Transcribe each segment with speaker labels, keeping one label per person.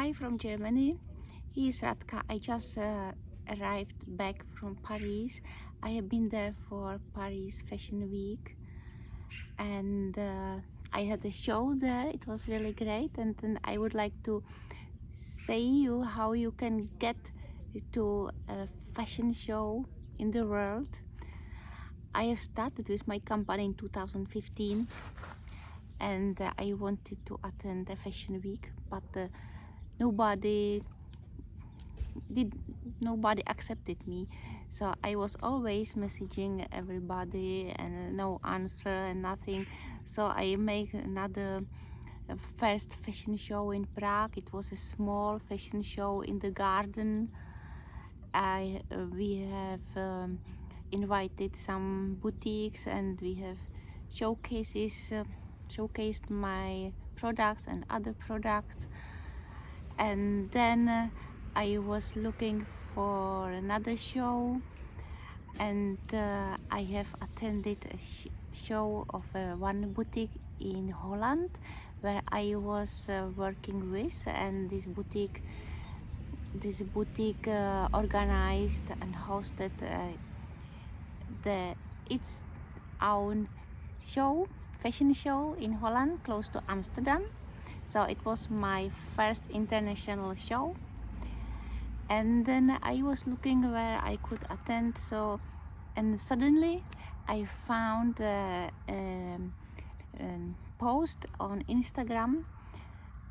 Speaker 1: Hi from Germany. Here's Radka. I just arrived back from Paris. I have been there for Paris Fashion Week, and I had a show there. It was really great, and then I would like to say you how you can get to a fashion show in the world. I started with my company in 2015, and I wanted to attend a fashion week, but nobody accepted me, so I was always messaging everybody and no answer and nothing. So I make another first fashion show in Prague. It was a small fashion show in the garden. We have invited some boutiques, and we have showcased my products and other products. And then I was looking for another show, and I have attended a show of one boutique in Holland where I was working with, and this boutique organized and hosted its own fashion show in Holland, close to Amsterdam. So it was my first international show, and then I was looking where I could attend. And suddenly I found a post on Instagram.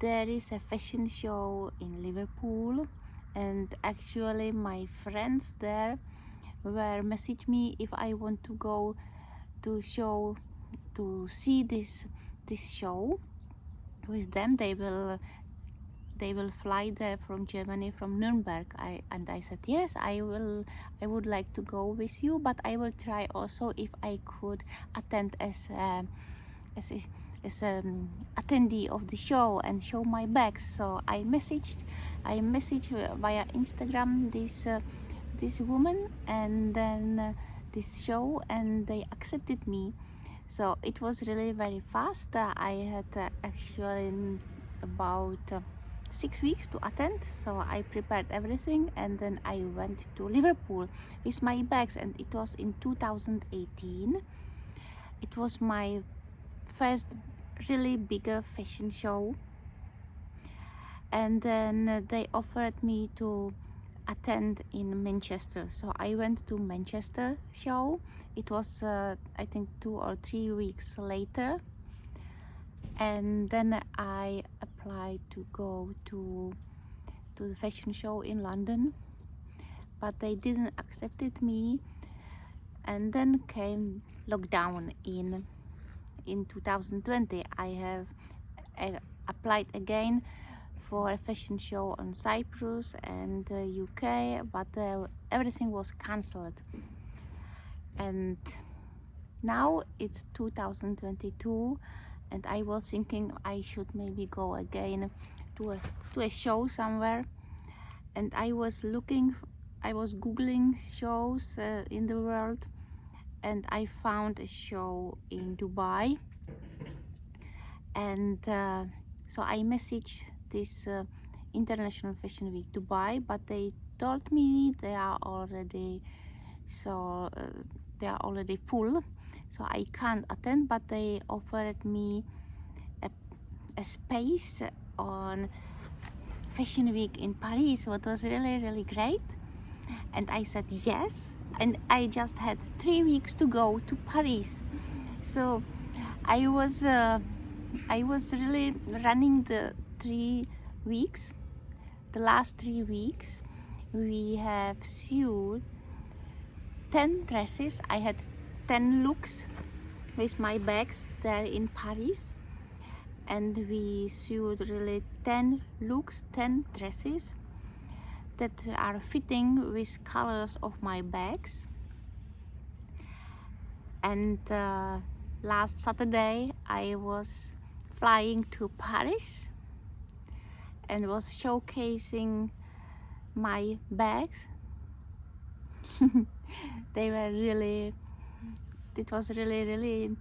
Speaker 1: There is a fashion show in Liverpool, and actually my friends there were message me if I want to go to see this show with them. They will fly there from Germany, from Nuremberg. And I said yes, I would like to go with you, but I will try also if I could attend as attendee of the show and show my bags. So I messaged via Instagram this woman, and then this show, and they accepted me. So it was really very fast. I had actually about 6 weeks to attend, so I prepared everything, and then I went to Liverpool with my bags, and it was in 2018. It was my first really bigger fashion show, and then they offered me to attend in Manchester. So I went to Manchester show. It was I think 2 or 3 weeks later, and then I applied to go to the fashion show in London, but they didn't accepted me. And then came lockdown in 2020. I have applied again for a fashion show on Cyprus and UK, but everything was cancelled. And now it's 2022, and I was thinking I should maybe go again to a show somewhere. And I was googling shows in the world, and I found a show in Dubai. And so I messaged this International Fashion Week Dubai, but they told me they are already full, so I can't attend. But they offered me a space on Fashion Week in Paris, what was really great. And I said yes, and I just had 3 weeks to go to Paris. So I was really running the 3 weeks. The last 3 weeks we have sewed 10 dresses. I had 10 looks with my bags there in Paris, and we sewed really 10 looks, 10 dresses that are fitting with colors of my bags. And last Saturday I was flying to Paris and was showcasing my bags. It was really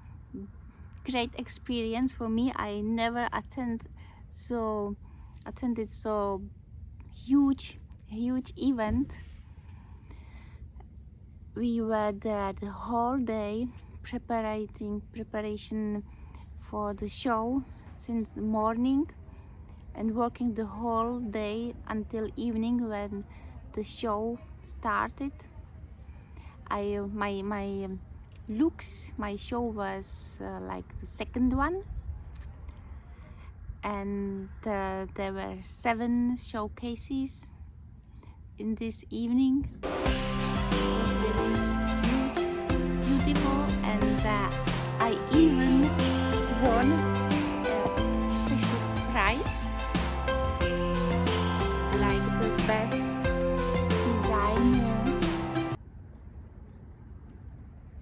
Speaker 1: great experience for me. I never attend so attended so huge event. We were there the whole day preparation for the show since the morning and working the whole day until evening when the show started. My looks, my show was like the second one, and there were 7 showcases in this evening. It was really huge, beautiful, and I even won a special prize, like the best designer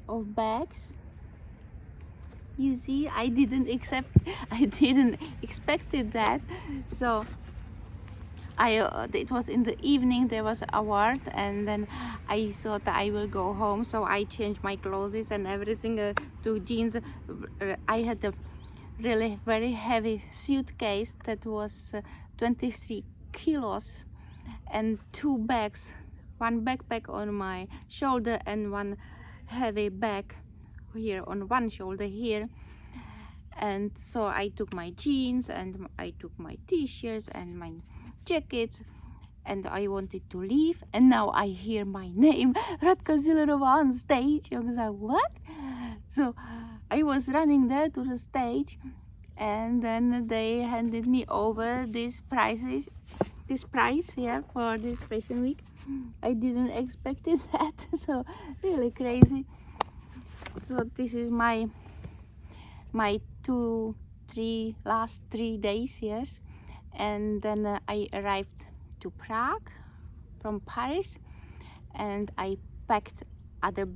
Speaker 1: of bags. You see, I didn't expected that. So it was in the evening, there was an award, and then I thought I will go home, so I changed my clothes and everything to jeans. I had a really very heavy suitcase that was 23 kilos and 2 bags, one backpack on my shoulder and one heavy bag here on one shoulder here. And so I took my jeans and I took my t-shirts and my jackets, and I wanted to leave, and now I hear my name, Radka Zillerova, on stage. I was like, what? So I was running there to the stage, and then they handed me over this prize here for this fashion week. I didn't expect that, so really crazy. So this is my last 3 days, yes. And then I arrived to Prague from Paris, and I packed other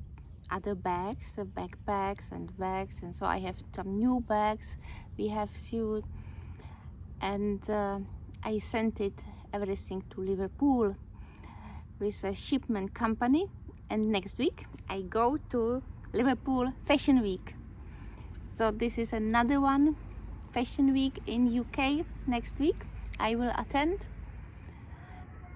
Speaker 1: bags, backpacks and bags, and so I have some new bags we have sewed, and I sent everything to Liverpool with a shipment company, and next week I go to Liverpool Fashion Week. So this is another one, Fashion Week in UK next week I will attend,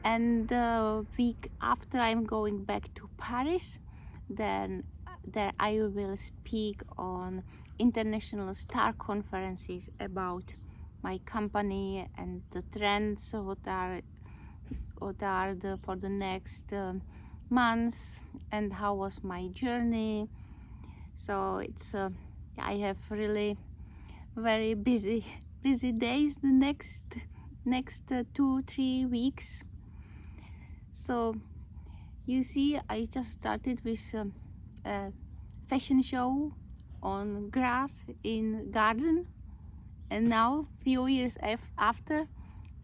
Speaker 1: and the week after I'm going back to Paris. Then there I will speak on international star conferences about my company and the trends, what are for the next months, and how was my journey. So it's I have really very busy days the next 2-3 weeks. So you see, I just started with a fashion show on grass in garden, and now few years after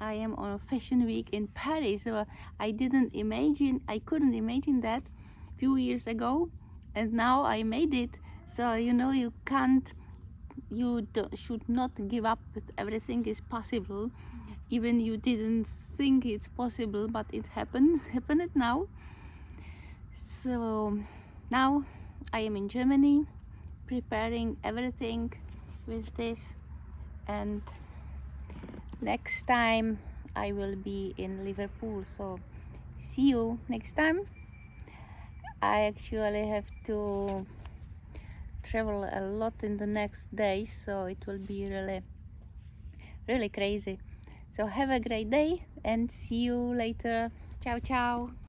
Speaker 1: I am on a fashion week in Paris. So I couldn't imagine that few years ago, and now I made it. So you should not give up. Everything is possible, even you didn't think it's possible, but it happened now. So now I am in Germany preparing everything with this, and next time I will be in Liverpool. So see you next time. I actually have to travel a lot in the next days, so it will be really crazy. So have a great day and see you later. Ciao ciao.